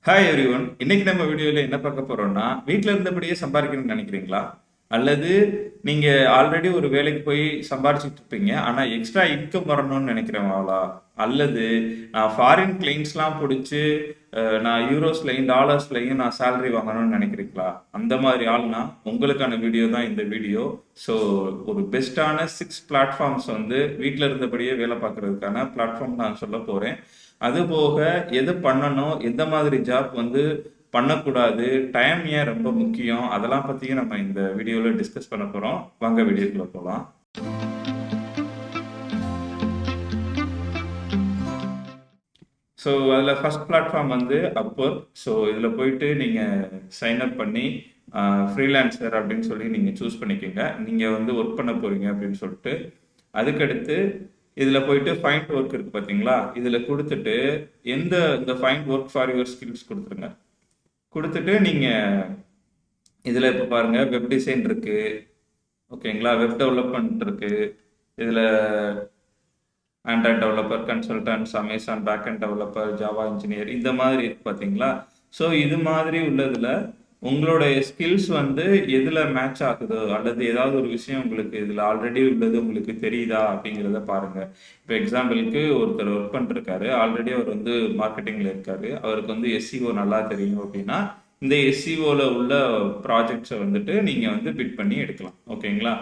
Hi every one. இன்னைக்கு நம்ம வீடியோவில் என்ன பார்க்க போறோம்னா, வீட்டில் இருந்தபடியே சம்பாதிக்கணும்னு நினைக்கிறீங்களா? அல்லது நீங்க ஆல்ரெடி ஒரு வேலைக்கு போய் சம்பாரிச்சிட்டு இருப்பீங்க, ஆனால் எக்ஸ்ட்ரா இன்கம் வரணும்னு நினைக்கிறவங்களா? அல்லது நான் ஃபாரின் கிளைண்ட்ஸ்லாம் பிடிச்சி நான் யூரோஸ்லையும் டாலர்ஸ்லையும் நான் சேலரி வாங்கணும்னு நினைக்கிறீங்களா? அந்த மாதிரி ஆள்னா உங்களுக்கான வீடியோ தான் இந்த வீடியோ. ஸோ ஒரு பெஸ்ட்டான 6 பிளாட்ஃபார்ம்ஸ் வந்து வீட்டில் இருந்தபடியே வேலை பார்க்கறதுக்கான பிளாட்ஃபார்ம் நான் சொல்ல போகிறேன். அது போக எது பண்ணணும், எந்த மாதிரி ஜாப் வந்து பண்ணக்கூடாது, டைம் ஏன் ரொம்ப முக்கியம், அதெல்லாம் பற்றியும் நம்ம இந்த வீடியோவில் டிஸ்கஸ் பண்ண போகிறோம். வாங்க வீடியோக்குள்ள போகலாம். ஸோ அதில் ஃபர்ஸ்ட் பிளாட்ஃபார்ம் வந்து அப்வொர்க். ஸோ இதில் போயிட்டு நீங்கள் சைன் அப் பண்ணி ஃப்ரீலான்சர் அப்படின்னு சொல்லி நீங்கள் சூஸ் பண்ணிக்கோங்க. நீங்கள் வந்து ஒர்க் பண்ண போகிறீங்க அப்படின்னு சொல்லிட்டு. அதுக்கடுத்து இதில் போயிட்டு ஃபைண்ட் ஒர்க் இருக்குது பார்த்தீங்களா, இதில் கொடுத்துட்டு இந்த find work for your skills கொடுத்துருங்க. கொடுத்துட்டு நீங்கள் இதில் இப்போ பாருங்கள், வெப் டிசைன் இருக்குது, ஓகேங்களா, வெப் டெவலப்மெண்ட் இருக்குது, இதில் Android developer, consultants, Amazon backend developer, Java engineer, இந்த மாதிரி இருக்கு பார்த்தீங்களா. ஸோ இது மாதிரி உள்ளதில் உங்களுடைய ஸ்கில்ஸ் வந்து எதில் மேட்ச் ஆகுதோ, அல்லது ஏதாவது ஒரு விஷயம் உங்களுக்கு இதில் ஆல்ரெடி உள்ளது உங்களுக்கு தெரியுதா அப்படிங்கிறத பாருங்கள். இப்போ எக்ஸாம்பிளுக்கு ஒருத்தர் ஒர்க் பண்ணிருக்காரு, ஆல்ரெடி அவர் வந்து மார்க்கெட்டிங்கில் இருக்காரு, அவருக்கு வந்து எஸ்சிஓ நல்லா தெரியும் அப்படின்னா இந்த எஸ்சிஓவில் உள்ள ப்ராஜெக்ட்ஸை வந்துட்டு நீங்கள் வந்து பிட் பண்ணி எடுக்கலாம். ஓகேங்களா.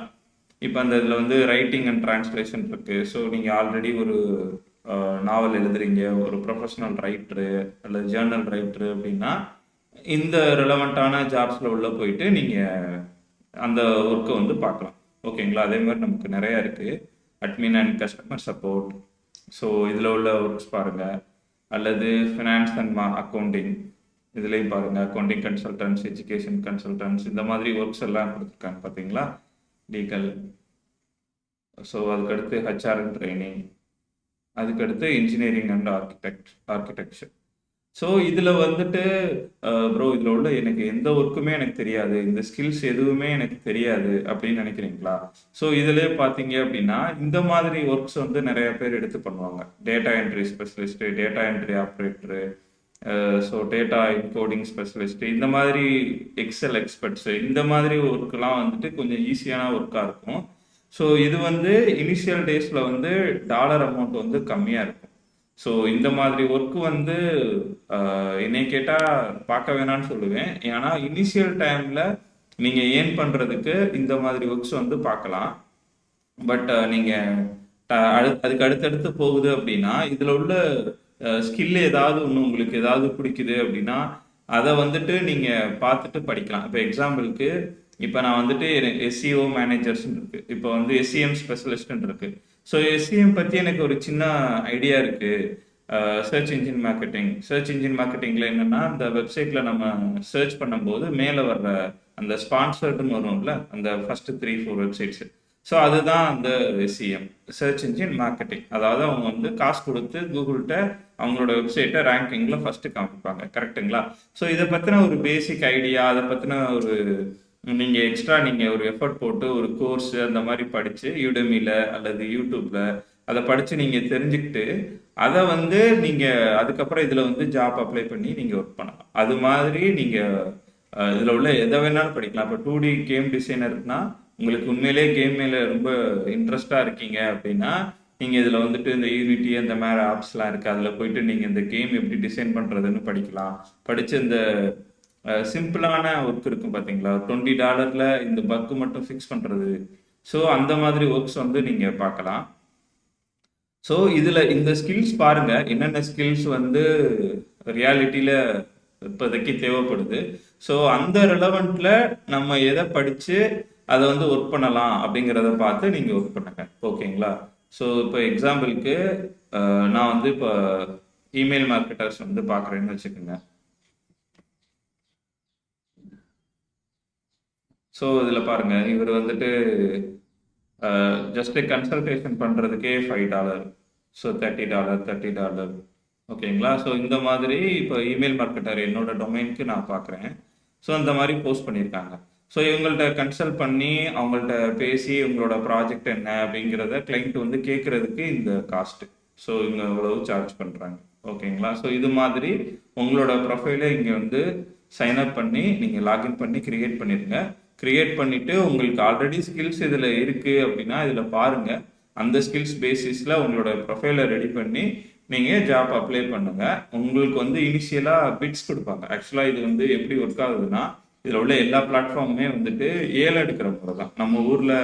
இப்போ அந்த இதில் வந்து ரைட்டிங் அண்ட் டிரான்ஸ்லேஷன் இருக்குது. ஸோ நீங்கள் ஆல்ரெடி ஒரு நாவல் எழுதுறீங்க, ஒரு ப்ரொஃபஷனல் ரைட்டரு அல்லது ஜேர்னல் ரைட்டரு அப்படின்னா இந்த ரிலவெண்ட்டான ஜாப்ஸில் உள்ள போயிட்டு நீங்கள் அந்த ஒர்க்கை வந்து பார்க்கலாம். ஓகேங்களா. அதே மாதிரி நமக்கு நிறையா இருக்குது, admin and customer support. So இதில் உள்ள ஒர்க்ஸ் பாருங்கள். அல்லது ஃபினான்ஸ் அண்ட் அக்கௌண்டிங், இதுலேயும் பாருங்கள், அக்கௌண்டிங் கன்சல்டன்ஸ், எஜுகேஷன் கன்சல்டன்ஸ், இந்த மாதிரி ஒர்க்ஸ் எல்லாம் கொடுத்துருக்காங்க பார்த்தீங்களா. லீகல். ஸோ அதுக்கடுத்து ஹெச்ஆர் அண்ட் ட்ரைனிங், அதுக்கடுத்து இன்ஜினியரிங் அண்ட் ஆர்கிடெக்சர். ஸோ இதில் வந்துட்டு ப்ரோ இதில் உள்ள எனக்கு எந்த ஒர்க்குமே எனக்கு தெரியாது, இந்த ஸ்கில்ஸ் எதுவுமே எனக்கு தெரியாது அப்படின்னு நினைக்கிறீங்களா? ஸோ இதில் பார்த்தீங்க அப்படின்னா இந்த மாதிரி ஒர்க்ஸ் வந்து நிறைய பேர் எடுத்து பண்ணுவாங்க. Data entry specialist, data entry operator, so data encoding specialist, இந்த மாதிரி எக்ஸல் எக்ஸ்பர்ட்ஸு, இந்த மாதிரி ஒர்க்கெலாம் வந்துட்டு கொஞ்சம் ஈஸியான ஒர்க்காக இருக்கும். ஸோ இது வந்து இனிஷியல் டேஸில் வந்து டாலர் அமௌண்ட் வந்து கம்மியாக இருக்கும். ஸோ இந்த மாதிரி ஒர்க்கு வந்து என்னை கேட்டால் பார்க்க வேணான்னு சொல்லுவேன். ஏன்னா இனிஷியல் டைமில் நீங்கள் ஏர்ன் பண்ணுறதுக்கு இந்த மாதிரி ஒர்க்ஸ் வந்து பார்க்கலாம். பட் நீங்கள் அதுக்கு அடுத்தடுத்து போகுது அப்படின்னா இதில் உள்ள ஸ்கில் ஏதாவது ஒன்று உங்களுக்கு ஏதாவது பிடிக்குது அப்படின்னா அதை வந்துட்டு நீங்கள் பார்த்துட்டு படிக்கலாம். இப்போ எக்ஸாம்பிளுக்கு இப்போ நான் வந்துட்டு எஸ்சிஓ மேனேஜர்ஸ்ன்னு இருக்கு, இப்போ வந்து எஸ்சிஎம் ஸ்பெஷலிஸ்ட்னு இருக்கு. ஸோ எஸ்சிஎம் பற்றி எனக்கு ஒரு சின்ன ஐடியா இருக்கு. Search engine marketing, search engine மார்க்கெட்டிங்கில் என்னென்னா இந்த வெப்சைட்டில் நம்ம சர்ச் பண்ணும்போது மேலே வர்ற அந்த ஸ்பான்சர்டுன்னு வரும்ல, அந்த ஃபஸ்ட்டு 3-4 வெப்சைட்ஸு. ஸோ அதுதான் அந்த எஸ்சிஎம், சர்ச் இன்ஜின் மார்க்கெட்டிங். அதாவது அவங்க வந்து காசு கொடுத்து கூகுள்கிட்ட அவங்களோட வெப்சைட்டை ரேங்கிங்கில் ஃபஸ்ட்டு காமிப்பாங்க. கரெக்டுங்களா. ஸோ இதை பற்றின ஒரு பேசிக் ஐடியா, அதை பற்றின ஒரு நீங்கள் எக்ஸ்ட்ரா நீங்கள் ஒரு எஃபர்ட் போட்டு ஒரு கோர்ஸு அந்த மாதிரி படித்து யூடெமியில் அல்லது யூடியூப்பில் அதை படித்து நீங்கள் தெரிஞ்சுக்கிட்டு அதை வந்து நீங்கள் அதுக்கப்புறம் இதில் வந்து ஜாப் அப்ளை பண்ணி நீங்கள் ஒர்க் பண்ணலாம். அது மாதிரி நீங்கள் இதில் உள்ள எதை வேணாலும் படிக்கலாம். இப்போ 2D கேம் டிசைனர்னா உங்களுக்கு உண்மையிலே கேம் மேலே ரொம்ப இன்ட்ரெஸ்டாக இருக்கீங்க அப்படின்னா நீங்கள் இதில் வந்துட்டு இந்த யூனிட்டி அந்த மாதிரி ஆப்ஸ்லாம் இருக்குது, அதில் போயிட்டு நீங்கள் இந்த கேம் எப்படி டிசைன் பண்ணுறதுன்னு படிக்கலாம். படித்து இந்த சிம்பிளான ஒர்க் இருக்கும் பார்த்தீங்களா, $20 இந்த பக்கு மட்டும் ஃபிக்ஸ் பண்ணுறது. ஸோ அந்த மாதிரி ஒர்க்ஸ் வந்து நீங்கள் பார்க்கலாம். ஸோ இதில் இந்த ஸ்கில்ஸ் பாருங்கள், என்னென்ன ஸ்கில்ஸ் வந்து ரியாலிட்டியில் இப்போதைக்கு தேவைப்படுது. ஸோ அந்த ரிலவெண்ட்டில் நம்ம எதை படித்து அதை வந்து ஒர்க் பண்ணலாம் அப்படிங்கிறத பார்த்து நீங்கள் ஒர்க் பண்ணுங்க. ஓகேங்களா. ஸோ இப்போ எக்ஸாம்பிளுக்கு நான் வந்து இப்போ இமெயில் மார்க்கெட்டர்ஸ் வந்து பார்க்குறேன்னு வச்சுக்கோங்க. ஸோ இதில் பாருங்கள், இவர் வந்துட்டு ஜஸ்ட்டு கன்சல்டேஷன் பண்ணுறதுக்கே $5, ஸோ $30. ஓகேங்களா. ஸோ இந்த மாதிரி இப்போ இமெயில் மார்க்கெட்டர் என்னோட டொமைனுக்கு நான் பார்க்குறேன். ஸோ அந்த மாதிரி போஸ்ட் பண்ணியிருக்காங்க. ஸோ இவங்கள்ட்ட கன்சல்ட் பண்ணி அவங்கள்ட்ட பேசி உங்களோட ப்ராஜெக்ட் என்ன அப்படிங்கிறத கிளைண்ட் வந்து கேட்குறதுக்கு இந்த காஸ்ட்டு. ஸோ இவங்க இவ்வளவு சார்ஜ் பண்ணுறாங்க. ஓகேங்களா. ஸோ இது மாதிரி உங்களோட ப்ரொஃபைலை இங்கே வந்து சைன் அப் பண்ணி நீங்கள் லாகின் பண்ணி கிரியேட் பண்ணிடுங்க. கிரியேட் பண்ணிவிட்டு உங்களுக்கு ஆல்ரெடி ஸ்கில்ஸ் இதில் இருக்குது அப்படின்னா இதில் பாருங்கள். அந்த ஸ்கில்ஸ் பேசிஸில் உங்களோட ப்ரொஃபைலை ரெடி பண்ணி நீங்கள் ஜாப் அப்ளை பண்ணுங்கள். உங்களுக்கு வந்து இனிஷியலாக பிட்ஸ் கொடுப்பாங்க. ஆக்சுவலாக இது வந்து எப்படி ஒர்க் ஆகுதுன்னா, இதில் உள்ள எல்லா பிளாட்ஃபார்முமே வந்துட்டு ஏலம் எடுக்கிற முறை தான். நம்ம ஊரில்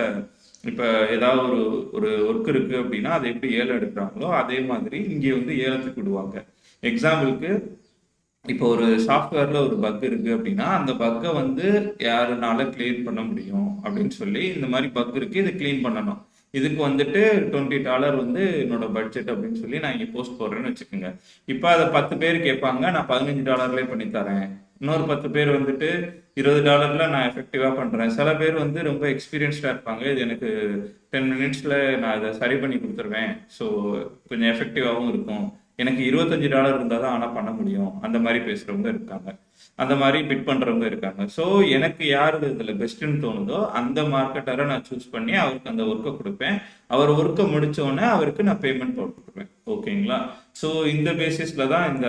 இப்போ ஏதாவது ஒரு ஒரு ஒர்க் இருக்குது அப்படின்னா அதை எப்படி ஏலம் எடுக்கிறாங்களோ அதே மாதிரி இங்கே வந்து ஏலத்துக்கு விடுவாங்க. எக்ஸாம்பிளுக்கு இப்போ ஒரு சாஃப்ட்வேரில் ஒரு பக் இருக்குது அப்படின்னா அந்த பக்கை வந்து யாருனால கிளியர் பண்ண முடியும் அப்படின்னு சொல்லி இந்த மாதிரி பக் இருக்குது, இதை க்ளீன் பண்ணணும். இதுக்கு வந்துட்டு $20 வந்து என்னோட பட்ஜெட் அப்படின்னு சொல்லி நான் இங்கே போஸ்ட் போடுறேன்னு வச்சுக்கோங்க. இப்போ அதை 10 பேர் கேட்பாங்க, நான் $15 பண்ணி தரேன். இன்னொரு 10 பேர் வந்துட்டு $20 நான் எஃபெக்டிவாக பண்ணுறேன். சில பேர் வந்து ரொம்ப எக்ஸ்பீரியன்ஸ்டாக இருப்பாங்க, இது எனக்கு 10 மினிட்ஸில் நான் இதை சரி பண்ணி கொடுத்துருவேன், ஸோ கொஞ்சம் எஃபெக்டிவாகவும் இருக்கும், எனக்கு $25 இருந்தால் தான் ஆனால் பண்ண முடியும், அந்த மாதிரி பேசுகிறவங்க இருக்காங்க, அந்த மாதிரி பிட் பண்ணுறவங்க இருக்காங்க. ஸோ எனக்கு யார் இதில் பெஸ்ட்டுன்னு தோணுதோ அந்த மார்க்கெட்டரை நான் சூஸ் பண்ணி அவருக்கு அந்த ஒர்க்கை கொடுப்பேன். அவர் ஒர்க்கை முடித்தோடனே அவருக்கு நான் பேமெண்ட் போட்டுருவேன். ஓகேங்களா? ஸோ இந்த பேசிஸில் தான் இந்த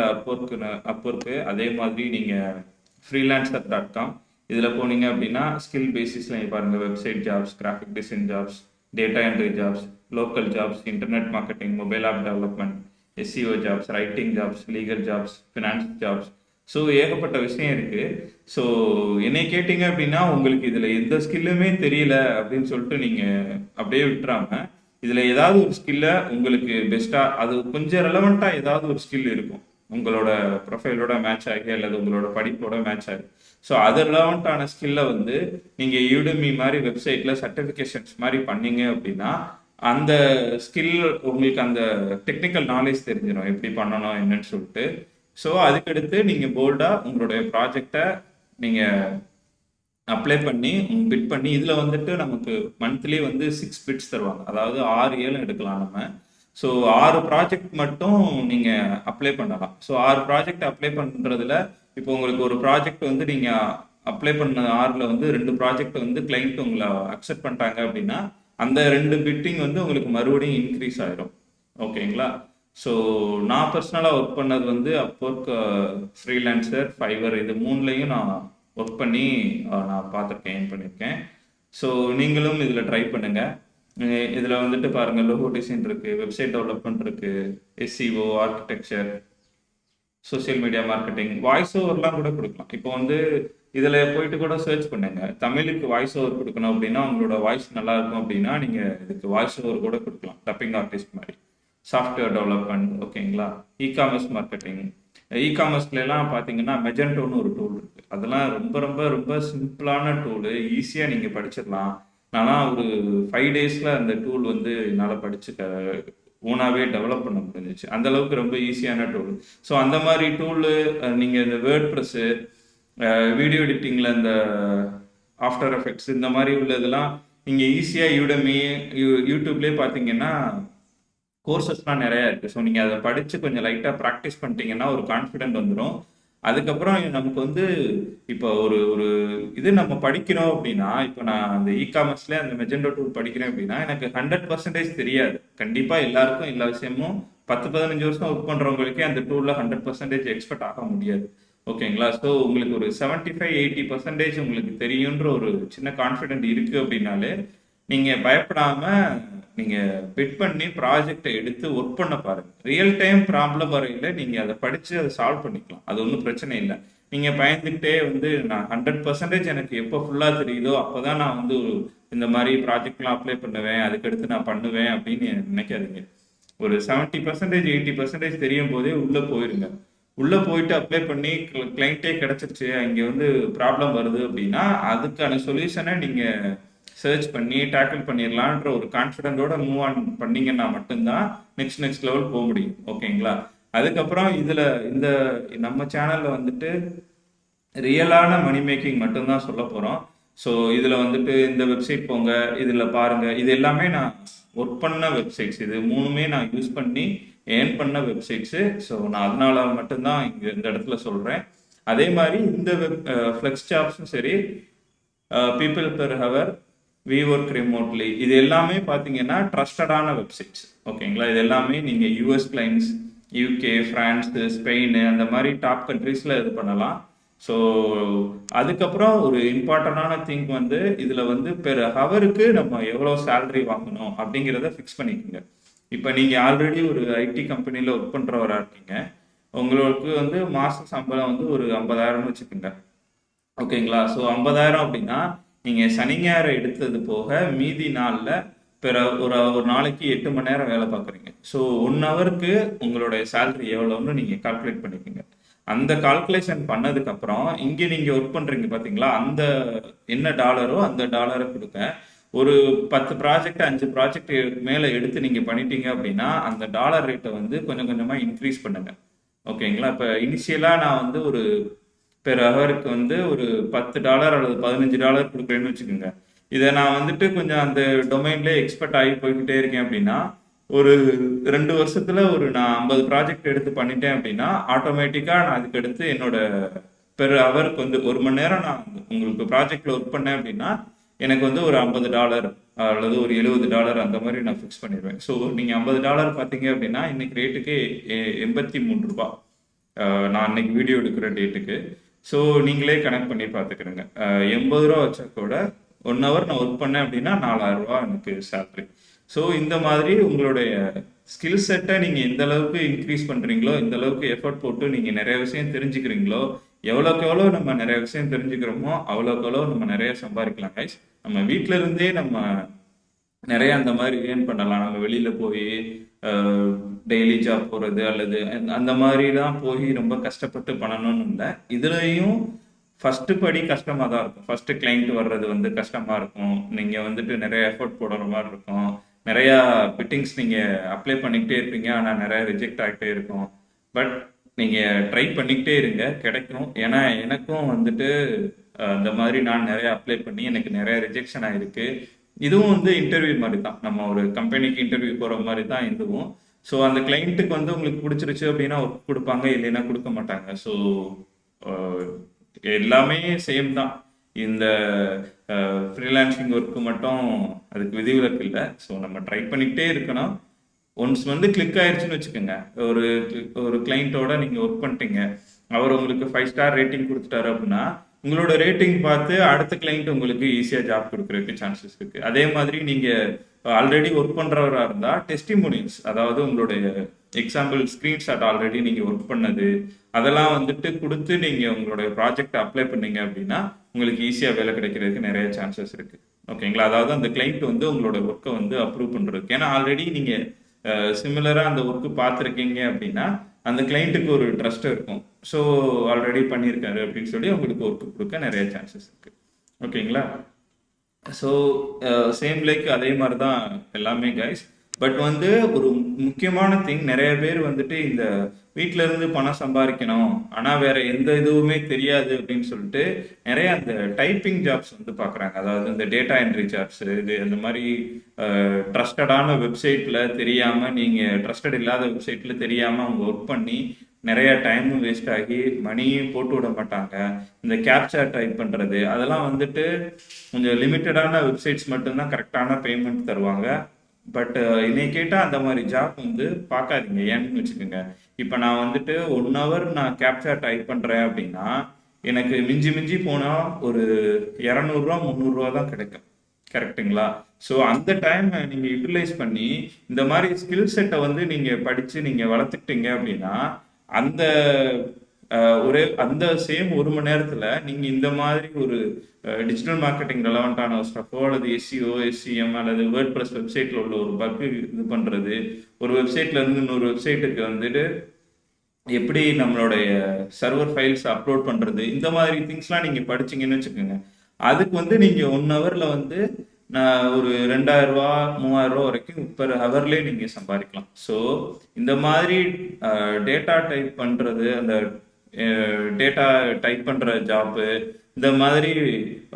அப்பொர்க்கு. அதே மாதிரி நீங்கள் freelancer.com இதில் போனீங்க அப்படின்னா ஸ்கில் பேசிஸில் நீங்கள் பாருங்கள், website jobs, graphic design jobs, data entry jobs, local jobs, internet marketing, mobile app development, SEO jobs, writing jobs, legal jobs, finance jobs. So ஏகப்பட்ட விஷயம் இருக்குது. ஸோ என்னை கேட்டிங்க அப்படின்னா உங்களுக்கு இதில் எந்த ஸ்கில்லுமே தெரியல அப்படின்னு சொல்லிட்டு நீங்கள் அப்படியே விட்டுறாம இதில் ஏதாவது ஒரு ஸ்கில்லை உங்களுக்கு பெஸ்ட்டாக, அது கொஞ்சம் ரெலவெண்ட்டாக ஏதாவது ஒரு ஸ்கில் இருக்கும் உங்களோட ப்ரொஃபைலோட மேட்ச் ஆகி அல்லது உங்களோட படிப்போட மேட்ச் ஆகி. ஸோ அது ரெலவெண்ட்டான ஸ்கில்லை வந்து நீங்கள் யூடமி மாதிரி வெப்சைட்டில் சர்டிஃபிகேஷன்ஸ் மாதிரி பண்ணீங்க அப்படின்னா அந்த ஸ்கில் உங்களுக்கு அந்த டெக்னிக்கல் நாலேஜ் தெரிஞ்சிடும் எப்படி பண்ணணும் என்னன்னு சொல்லிட்டு. ஸோ அதுக்கடுத்து நீங்கள் போல்டாக உங்களுடைய ப்ராஜெக்டை நீங்கள் அப்ளை பண்ணி பிட் பண்ணி இதில் வந்துட்டு நமக்கு மந்த்லி வந்து 6 பிட்ஸ் தருவாங்க, அதாவது 6 ஏலம் எடுக்கலாம் நம்ம. ஸோ 6 ப்ராஜெக்ட் மட்டும் நீங்கள் அப்ளை பண்ணலாம். ஸோ 6 ப்ராஜெக்ட் அப்ளை பண்ணுறதுல இப்போ உங்களுக்கு ஒரு ப்ராஜெக்ட் வந்து நீங்கள் அப்ளை பண்ண 6ல் வந்து 2 ப்ராஜெக்ட் வந்து கிளைண்ட் உங்களை அக்செப்ட் பண்ணிட்டாங்க அப்படின்னா அந்த 2 பிட்டிங் வந்து உங்களுக்கு மறுபடியும் இன்க்ரீஸ் ஆயிரும். ஓகேங்களா? ஸோ நான் பர்சனலாக ஒர்க் பண்ணது வந்து அப்போர்க், ஃப்ரீலான்சர், ஃபைவர், இது 3லையும் நான் ஒர்க் பண்ணி நான் பார்த்துருக்கேன், ஏர்ன் பண்ணியிருக்கேன். ஸோ நீங்களும் இதில் ட்ரை பண்ணுங்கள். இதில் வந்துட்டு பாருங்கள், லோகோ டிசைன் இருக்குது, வெப்சைட் டெவலப்மெண்ட் இருக்குது, SEO, architecture, social media marketing, voice ஓவர்லாம் கூட கொடுக்கலாம். இப்போ வந்து இதில் போயிட்டு கூட சர்ச் பண்ணுங்க, தமிழுக்கு வாய்ஸ் ஓவர் கொடுக்கணும் அப்படின்னா உங்களோட வாய்ஸ் நல்லா இருக்கும் அப்படின்னா நீங்கள் இதுக்கு வாய்ஸ் ஓவர் கூட கொடுக்கலாம், டப்பிங் ஆர்டிஸ்ட் மாதிரி. சாஃப்ட்வேர் டெவலப்மெண்ட், ஓகேங்களா? இகாமர்ஸ் மார்க்கெட்டிங், இகாமர்ஸ்லாம் பார்த்தீங்கன்னா மெஜெண்டோன்னு ஒரு டூல் இருக்குது. அதெல்லாம் ரொம்ப ரொம்ப ரொம்ப சிம்பிளான டூலு, ஈஸியாக நீங்கள் படிச்சிடலாம். நான்லாம் ஒரு 5 டேஸில் அந்த டூல் வந்து என்னால் படிச்சு ஓனாகவே டெவலப் பண்ண முடிஞ்சிச்சு. அந்த அளவுக்கு ரொம்ப ஈஸியான டூல். ஸோ அந்த மாதிரி டூலு நீங்கள் இந்த வேர்ட் ப்ரெஸ்ஸு, வீடியோ எடிட்டிங்கில் இந்த ஆஃப்டர் எஃபெக்ட்ஸ், இந்த மாதிரி உள்ளதெல்லாம் நீங்கள் ஈஸியாக யூடமி, யூடியூப்லேயே பார்த்தீங்கன்னா கோர்சஸ்லாம் நிறையா இருக்குது. ஸோ நீங்கள் அதை படித்து கொஞ்சம் லைட்டாக ப்ராக்டிஸ் பண்ணிட்டீங்கன்னா ஒரு கான்ஃபிடென்ட் வந்துடும். அதுக்கப்புறம் நமக்கு வந்து இப்போ ஒரு ஒரு இது நம்ம படிக்கிறோம் அப்படின்னா, இப்போ நான் அந்த இகாமர்ஸ்ல அந்த மெஜெண்டோ டூல் படிக்கிறேன் அப்படின்னா எனக்கு 100% தெரியாது. கண்டிப்பாக எல்லாருக்கும் எல்லா விஷயமும் 10-15 வருஷம் ஒர்க் பண்ணுறவங்களுக்கே அந்த டூலில் 100% எக்ஸ்பர்ட் ஆக முடியாது. ஓகேங்களா? ஸோ உங்களுக்கு ஒரு 75-80% உங்களுக்கு தெரியுன்ற ஒரு சின்ன கான்ஃபிடென்ட் இருக்குது அப்படின்னாலே நீங்கள் பயப்படாமல் நீங்கள் பிட் பண்ணி ப்ராஜெக்டை எடுத்து ஒர்க் பண்ண பாருங்கள். ரியல் டைம் ப்ராப்ளம் வரையில் நீங்கள் அதை படித்து அதை சால்வ் பண்ணிக்கலாம், அது ஒன்றும் பிரச்சனை இல்லை. நீங்கள் பயந்துக்கிட்டே வந்து நான் 100% எனக்கு எப்போ ஃபுல்லாக தெரியுதோ அப்போ தான் நான் வந்து இந்த மாதிரி ப்ராஜெக்ட்லாம் அப்ளை பண்ணுவேன், அதுக்கடுத்து நான் பண்ணுவேன் அப்படின்னு நினைக்காதீங்க. ஒரு 70%-80% தெரியும் போதே உள்ளே போயிருங்க. உள்ளே போயிட்டு அப்ளை பண்ணி கிளைண்ட்டே கிடச்சிருச்சு, இங்கே வந்து ப்ராப்ளம் வருது அப்படின்னா அதுக்கான சொல்யூஷனை நீங்கள் சர்ச் பண்ணி டேக்கிள் பண்ணிடலான்ற ஒரு கான்ஃபிடென்ட்டோட மூவ் ஆன் பண்ணீங்கன்னா மட்டும்தான் நெக்ஸ்ட் லெவல் போக முடியும். ஓகேங்களா? அதுக்கப்புறம் இதில் இந்த நம்ம சேனலில் வந்துட்டு ரியலான மணி மேக்கிங் மட்டும்தான் சொல்ல போகிறோம். ஸோ இதில் வந்துட்டு இந்த வெப்சைட் போங்க, இதில் பாருங்கள், இது எல்லாமே நான் ஒர்க் பண்ண வெப்சைட்ஸ், இது 3மே நான் யூஸ் பண்ணி ஏர்ன் பண்ண வெப்சைட்ஸு. ஸோ நான் அதனால மட்டும்தான் இங்கே இந்த இடத்துல சொல்கிறேன். அதே மாதிரி இந்த ஃப்ளெக்ஸ் ஜாப்ஸும் சரி, people per hour, we work remotely, இது எல்லாமே பார்த்தீங்கன்னா ட்ரஸ்டடான வெப்சைட்ஸ். ஓகேங்களா? இது எல்லாமே நீங்கள் US clients, UK, France, Spain அந்த மாதிரி டாப் கண்ட்ரீஸில் இது பண்ணலாம். ஸோ அதுக்கப்புறம் ஒரு இம்பார்ட்டண்டான திங் வந்து இதில் வந்து பெர் ஹவருக்கு நம்ம எவ்வளோ சேலரி வாங்கணும் அப்படிங்கிறத ஃபிக்ஸ் பண்ணிக்கோங்க. இப்போ நீங்கள் ஆல்ரெடி ஒரு ஐடி கம்பெனியில் ஒர்க் பண்ணுறவராக இருக்கீங்க, உங்களுக்கு வந்து மாத சம்பளம் வந்து ஒரு 50,000 வச்சுக்கோங்க. ஓகேங்களா? ஸோ 50,000 அப்படின்னா நீங்கள் சனி ஞாயிறு எடுத்தது போக மீதி நாளில் பிற ஒரு ஒரு நாளைக்கு 8 மணி நேரம் வேலை பார்க்குறீங்க. ஸோ 1 ஹவருக்கு உங்களுடைய சேலரி எவ்வளோன்னு நீங்கள் கால்குலேட் பண்ணிக்கோங்க. அந்த கால்குலேஷன் பண்ணதுக்கப்புறம் இங்கே நீங்கள் ஒர்க் பண்ணுறீங்க பார்த்தீங்களா, அந்த என்ன டாலரோ அந்த டாலரை கொடுங்க. ஒரு 10 ப்ராஜெக்ட் 5 ப்ராஜெக்ட் மேலே எடுத்து நீங்கள் பண்ணிட்டீங்க அப்படின்னா அந்த டாலர் ரேட்டை வந்து கொஞ்சம் கொஞ்சமாக இன்க்ரீஸ் பண்ணுங்க. ஓகேங்களா? இப்போ இனிஷியலாக நான் வந்து ஒரு பெர் ஹவருக்கு வந்து ஒரு $10 அல்லது $15 கொடுக்குறேன்னு வச்சுக்கோங்க. இதை நான் வந்துட்டு கொஞ்சம் அந்த டொமைன்லேயே எக்ஸ்பர்ட் ஆகி போய்கிட்டே இருக்கேன் அப்படின்னா ஒரு 2 வருஷத்துல ஒரு நான் 50 ப்ராஜெக்ட் எடுத்து பண்ணிட்டேன் அப்படின்னா ஆட்டோமேட்டிக்காக நான் அதுக்கு எடுத்து என்னோட பெர் ஹவருக்கு வந்து 1 மணி நேரம் நான் உங்களுக்கு ப்ராஜெக்ட்ல ஒர்க் பண்ணேன் அப்படின்னா எனக்கு வந்து ஒரு $50 அல்லது ஒரு $70 அந்த மாதிரி நான் ஃபிக்ஸ் பண்ணிடுவேன். ஸோ நீங்கள் $50 பார்த்தீங்க அப்படின்னா இன்னைக்கு ரேட்டுக்கு 83 ரூபாய். நான் அன்னைக்கு வீடியோ எடுக்கிற டேட்டுக்கு. ஸோ நீங்களே கனெக்ட் பண்ணி பார்த்துக்கிறேங்க. 80 ரூபா வச்சா கூட 1 ஹவர் நான் ஒர்க் பண்ணேன் அப்படின்னா 4,000 ரூபா எனக்கு சேலரி. ஸோ இந்த மாதிரி உங்களுடைய ஸ்கில் செட்டை நீங்கள் எந்த அளவுக்கு இன்க்ரீஸ் பண்ணுறீங்களோ, எந்த அளவுக்கு எஃபர்ட் போட்டு நீங்கள் நிறைய விஷயம் தெரிஞ்சுக்கிறீங்களோ, எவ்வளோக்கு எவ்வளோ நம்ம நிறைய விஷயம் தெரிஞ்சுக்கிறோமோ அவ்வளோக்கு எவ்வளோ நம்ம நிறைய சம்பாதிக்கலாம் கைஸ். நம்ம வீட்டில இருந்தே நம்ம நிறைய அந்த மாதிரி ஏர்ன் பண்ணலாம். நம்ம வெளியில போய் டெய்லி ஜாப் போகிறது அல்லது அந்த மாதிரிலாம் போய் ரொம்ப கஷ்டப்பட்டு பண்ணணும்னு இல்லை. இதுலேயும் ஃபர்ஸ்ட் படி கஷ்டமாக தான் இருக்கும். ஃபர்ஸ்ட் கிளைண்ட் வர்றது வந்து கஷ்டமாக இருக்கும். நீங்கள் வந்துட்டு நிறைய எஃபர்ட் போடுற மாதிரி இருக்கும். நிறையா பிட்டிங்ஸ் நீங்கள் அப்ளை பண்ணிக்கிட்டே இருப்பீங்க, ஆனால் நிறைய ரிஜெக்ட் ஆகிட்டே இருக்கும். பட் நீங்கள் ட்ரை பண்ணிக்கிட்டே இருங்க, கிடைக்கும். ஏன்னா எனக்கும் வந்துட்டு அந்த மாதிரி நான் நிறைய அப்ளை பண்ணி எனக்கு நிறைய ரிஜெக்ஷன் ஆகிருக்கு. இதுவும் வந்து இன்டர்வியூ மாதிரி தான். நம்ம ஒரு கம்பெனிக்கு இன்டர்வியூ போகிற மாதிரி தான் இதுவும். ஸோ அந்த கிளைண்ட்டுக்கு வந்து உங்களுக்கு பிடிச்சிருச்சு அப்படின்னா ஒர்க் கொடுப்பாங்க, இல்லைன்னா கொடுக்க மாட்டாங்க. ஸோ எல்லாமே சேம் தான். இந்த ஃப்ரீலான்சிங் ஒர்க்கு மட்டும் அதுக்கு விதிவிலக்கு இல்லை. ஸோ நம்ம ட்ரை பண்ணிக்கிட்டே இருக்கணும். ஒன்ஸ் வந்து கிளிக் ஆயிடுச்சுன்னு வச்சுக்கோங்க, ஒரு ஒரு கிளைண்ட்டோட நீங்கள் ஒர்க் பண்ணிட்டீங்க, அவர் உங்களுக்கு 5 ஸ்டார் ரேட்டிங் கொடுத்துட்டாரு அப்படின்னா உங்களோட ரேட்டிங் பார்த்து அடுத்த கிளைண்ட் உங்களுக்கு ஈஸியாக ஜாப் கொடுக்குறதுக்கு சான்சஸ் இருக்குது. அதே மாதிரி நீங்கள் ஆல்ரெடி ஒர்க் பண்ணுறவராக இருந்தால் டெஸ்டிமோனியல்ஸ், அதாவது உங்களுடைய எக்ஸாம்பிள் ஸ்க்ரீன்ஷாட் ஆல்ரெடி நீங்கள் ஒர்க் பண்ணது அதெல்லாம் வந்துட்டு கொடுத்து நீங்கள் உங்களுடைய ப்ராஜெக்ட் அப்ளை பண்ணீங்க அப்படின்னா உங்களுக்கு ஈஸியாக வேலை கிடைக்கிறதுக்கு நிறைய சான்சஸ் இருக்குது. ஓகேங்களா? அதாவது அந்த கிளைண்ட் வந்து உங்களோட ஒர்க்கை வந்து அப்ரூவ் பண்ணுறதுக்கு, ஏன்னா ஆல்ரெடி நீங்கள் சிமிலராக அந்த ஒர்க்கு பார்த்துருக்கீங்க அப்படின்னா அந்த கிளைண்ட்டுக்கு ஒரு ட்ரஸ்ட் இருக்கும். ஸோ ஆல்ரெடி பண்ணியிருக்காரு அப்படின்னு சொல்லி உங்களுக்கு ஒர்க்கு கொடுக்க நிறைய சான்சஸ் இருக்குது. ஓகேங்களா? ஸோ சேம் லைக் அதே மாதிரி தான் எல்லாமே கைஸ். பட் வந்து ஒரு முக்கியமான திங், நிறைய பேர் வந்துட்டு இந்த வீட்டில இருந்து பணம் சம்பாதிக்கணும் ஆனால் வேற எந்த இதுவுமே தெரியாது அப்படின்னு சொல்லிட்டு நிறைய அந்த டைப்பிங் ஜாப்ஸ் வந்து பார்க்குறாங்க. அதாவது இந்த டேட்டா என்ட்ரி ஜாப்ஸ், இது அந்த மாதிரி ட்ரஸ்டடான வெப்சைட்டில் தெரியாமல், நீங்கள் ட்ரஸ்டட் இல்லாத வெப்சைட்டில் தெரியாமல் அவங்க ஒர்க் பண்ணி நிறைய டைமும் வேஸ்ட் ஆகி மணியும் போட்டு விட மாட்டாங்க. இந்த கேப்சா டைப் பண்ணுறது அதெல்லாம் வந்துட்டு கொஞ்சம் லிமிட்டடான வெப்சைட்ஸ் மட்டும்தான் கரெக்டான பேமெண்ட் தருவாங்க. பட் என்னை கேட்டால் அந்த மாதிரி ஜாப் வந்து பார்க்காதீங்க. ஏன்னு வச்சுக்கோங்க, இப்போ நான் வந்துட்டு 1 ஹவர் நான் கேப்சா டைப் பண்ணுறேன் அப்படின்னா எனக்கு மிஞ்சி மிஞ்சி போனால் ஒரு 200 ரூபா 300 ரூபா தான் கிடைக்கும். கரெக்டுங்களா? ஸோ அந்த டைம் நீங்கள் யூட்டிலைஸ் பண்ணி இந்த மாதிரி ஸ்கில் செட்டை வந்து நீங்கள் படித்து நீங்கள் வளர்த்துக்கிட்டீங்க அப்படின்னா அந்த ஒரே அந்த சேம் 1 மணி நேரத்தில் நீங்கள் இந்த மாதிரி ஒரு டிஜிட்டல் மார்க்கெட்டிங் ரெலவெண்ட்டான ஒரு ஸ்டஃபோ அல்லது எஸ்சிஓ எஸ்சிஎம் அல்லது வேர்ட் ப்ளஸ் வெப்சைட்டில் உள்ள ஒரு பக்கு இது பண்ணுறது, ஒரு வெப்சைட்ல இருந்து இன்னொரு வெப்சைட்டுக்கு வந்துட்டு எப்படி நம்மளுடைய சர்வர் ஃபைல்ஸ் அப்லோட் பண்ணுறது, இந்த மாதிரி திங்ஸ்லாம் நீங்கள் படிச்சிங்கன்னு வச்சுக்கோங்க, அதுக்கு வந்து நீங்கள் 1 ஹவரில் வந்து நான் ஒரு 2,000 ரூபா 3,000 ரூபா வரைக்கும் பெர் ஹவர்லேயே நீங்கள் சம்பாதிக்கலாம். ஸோ இந்த மாதிரி டேட்டா டைப் பண்ணுறது, அந்த டேட்டா டைப் பண்ணுற ஜாப்பு, இந்த மாதிரி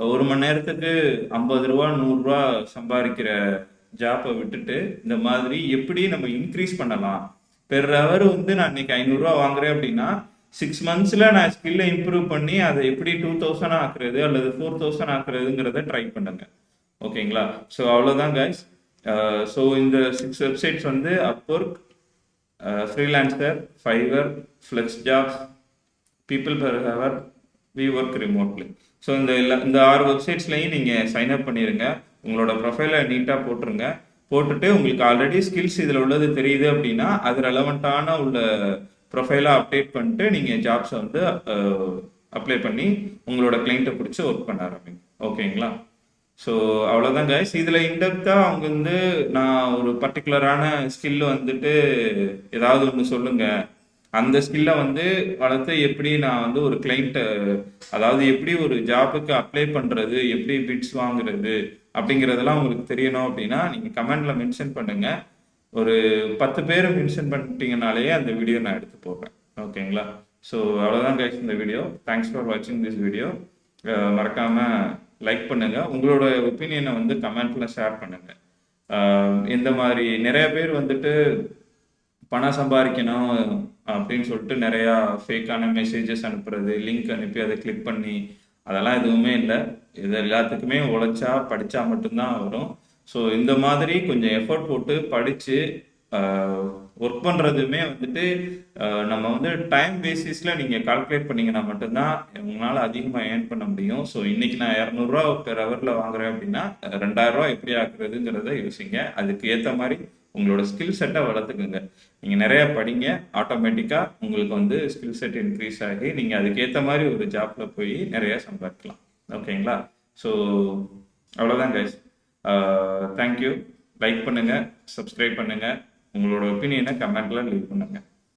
1 மணி நேரத்துக்கு 50 ரூபா 100 ரூபா சம்பாதிக்கிற ஜாப்பை விட்டுட்டு இந்த மாதிரி எப்படி நம்ம இன்க்ரீஸ் பண்ணலாம். பெர் ஹவர் வந்து நான் இன்னைக்கு 500 ரூபா வாங்குறேன் அப்படின்னா 6 மந்த்ஸில் நான் ஸ்கில்லை இம்ப்ரூவ் பண்ணி அதை எப்படி 2,000 ஆக்குறது அல்லது 4,000 ஆக்குறதுங்கிறத ட்ரை பண்ணுங்க. ஓகேங்களா? ஸோ அவ்வளோதான் கைஸ். ஸோ இந்த 6 வெப்சைட்ஸ் வந்து Upwork, Freelancer, Fiverr, FlexJobs, people per hour, we work remotely. So இந்த 6 வெப்சைட்ஸ்லையும் நீங்கள் சைன் அப் பண்ணிடுங்க. உங்களோட ப்ரொஃபைலை நீட்டாக போட்டுருங்க. போட்டுட்டு உங்களுக்கு ஆல்ரெடி ஸ்கில்ஸ் இதில் உள்ளது தெரியுது அப்படின்னா அது ரெலவெண்ட்டான உள்ள ப்ரொஃபைலாக அப்டேட் பண்ணிட்டு நீங்கள் ஜாப்ஸை வந்து அப்ளை பண்ணி உங்களோட கிளைண்ட்டை பிடிச்சி ஒர்க் பண்ண ஆரம்பிங்க. ஓகேங்களா? ஸோ அவ்வளோதான் கைஸ். இதில் இன்டெப்த்தாக அவங்க வந்து நான் ஒரு பர்டிகுலரான ஸ்கில் வந்துட்டு ஏதாவது ஒன்று சொல்லுங்கள், அந்த ஸ்கில்லை வந்து வளர்த்து எப்படி நான் வந்து ஒரு கிளைண்ட்டை, அதாவது எப்படி ஒரு ஜாபுக்கு அப்ளை பண்ணுறது, எப்படி பிட்ஸ் வாங்குறது அப்படிங்கிறதெல்லாம் உங்களுக்கு தெரியணும் அப்படின்னா நீங்கள் கமெண்டில் மென்ஷன் பண்ணுங்கள். ஒரு 10 பேர் மென்ஷன் பண்ணிட்டீங்கனாலே அந்த வீடியோ நான் எடுத்து போடுறேன். ஓகேங்களா? ஸோ அவ்வளோதான் கைஸ் இந்த வீடியோ. தேங்க்ஸ் ஃபார் வாட்சிங் திஸ் வீடியோ. மறக்காமல் லைக் பண்ணுங்கள். உங்களோட ஒப்பீனியனை வந்து கமெண்ட்டில் ஷேர் பண்ணுங்கள். இந்த மாதிரி நிறைய பேர் வந்துட்டு பணம் சம்பாதிக்கணும் அப்படின்னு சொல்லிட்டு நிறையா ஃபேக்கான மெசேஜஸ் அனுப்புறது, லிங்க் அனுப்பி அதை கிளிக் பண்ணி, அதெல்லாம் எதுவுமே இல்லை. இது எல்லாத்துக்குமே உழைச்சா படித்தா மட்டும்தான் வரும். ஸோ இந்த மாதிரி கொஞ்சம் எஃபர்ட் போட்டு படித்து ஒர்க் பண்ணுறதுமே வந்துட்டு நம்ம வந்து டைம் பேசிஸில் நீங்கள் கால்குலேட் பண்ணிங்கன்னா மட்டும்தான் உங்களால் அதிகமாக ஏர்ன் பண்ண முடியும். ஸோ இன்றைக்கி நான் 200 பெர் ஹவரில் வாங்குறேன் அப்படின்னா 2000 எப்படி ஆக்குறதுங்கிறத யோசிங்க. அதுக்கு ஏற்ற மாதிரி உங்களோட ஸ்கில் செட்டை வளர்த்துக்குங்க. நீங்கள் நிறையா படிங்க, ஆட்டோமேட்டிக்காக உங்களுக்கு வந்து ஸ்கில் செட் இன்க்ரீஸ் ஆகி நீங்கள் அதுக்கேற்ற மாதிரி ஒரு ஜாப்பில் போய் நிறையா சம்பாதிக்கலாம். ஓகேங்களா? ஸோ அவ்வளோதான் கைஸ். தேங்க்யூ. லைக் பண்ணுங்கள், சப்ஸ்கிரைப் பண்ணுங்கள், உங்களோட ஒப்பீனியனை கமெண்ட்டில் லீவ் பண்ணுங்கள்.